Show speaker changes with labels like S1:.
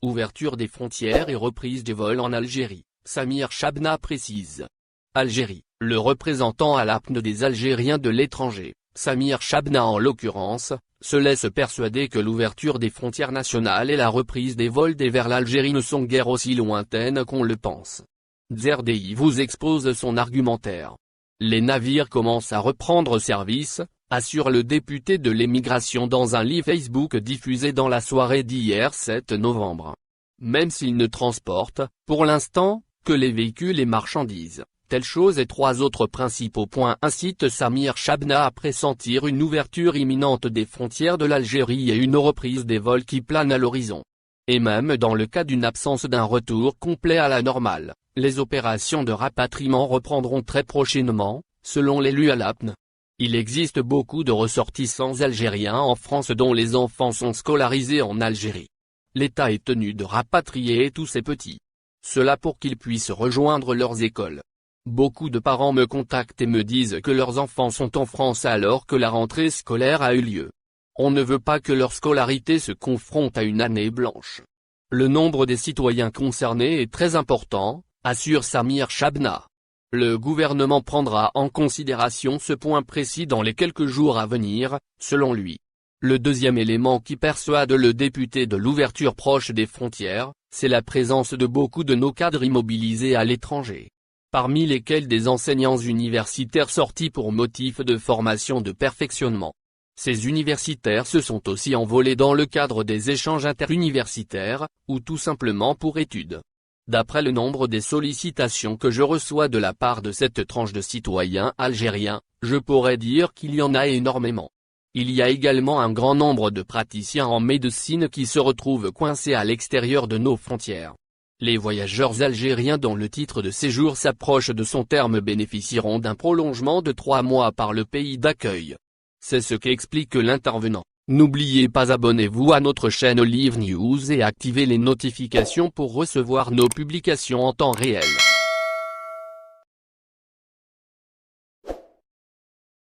S1: Ouverture des frontières et reprise des vols en Algérie, Samir Chabna précise. Algérie, le représentant à l'APNE des Algériens de l'étranger, Samir Chabna en l'occurrence, se laisse persuader que l'ouverture des frontières nationales et la reprise des vols vers l'Algérie ne sont guère aussi lointaines qu'on le pense. ZRDI vous expose son argumentaire. Les navires commencent à reprendre service, assure le député de l'émigration dans un live Facebook diffusé dans la soirée d'hier 7 novembre. Même s'ils ne transportent, pour l'instant, que les véhicules et marchandises, telle chose et 3 autres principaux points incitent Samir Chabna à pressentir une ouverture imminente des frontières de l'Algérie et une reprise des vols qui planent à l'horizon. Et même dans le cas d'une absence d'un retour complet à la normale, les opérations de rapatriement reprendront très prochainement, selon l'élu à l'APNE. Il existe beaucoup de ressortissants algériens en France dont les enfants sont scolarisés en Algérie. L'État est tenu de rapatrier tous ces petits. Cela pour qu'ils puissent rejoindre leurs écoles. Beaucoup de parents me contactent et me disent que leurs enfants sont en France alors que la rentrée scolaire a eu lieu. On ne veut pas que leur scolarité se confronte à une année blanche. Le nombre des citoyens concernés est très important, assure Samir Chabna. Le gouvernement prendra en considération ce point précis dans les quelques jours à venir, selon lui. Le deuxième élément qui persuade le député de l'ouverture proche des frontières, c'est la présence de beaucoup de nos cadres immobilisés à l'étranger. Parmi lesquels des enseignants universitaires sortis pour motif de formation de perfectionnement. Ces universitaires se sont aussi envolés dans le cadre des échanges interuniversitaires, ou tout simplement pour études. D'après le nombre des sollicitations que je reçois de la part de cette tranche de citoyens algériens, je pourrais dire qu'il y en a énormément. Il y a également un grand nombre de praticiens en médecine qui se retrouvent coincés à l'extérieur de nos frontières. Les voyageurs algériens dont le titre de séjour s'approche de son terme bénéficieront d'un prolongement de 3 mois par le pays d'accueil. C'est ce qu'explique l'intervenant. N'oubliez pas abonnez-vous à notre chaîne Olive News et activez les notifications pour recevoir nos publications en temps réel.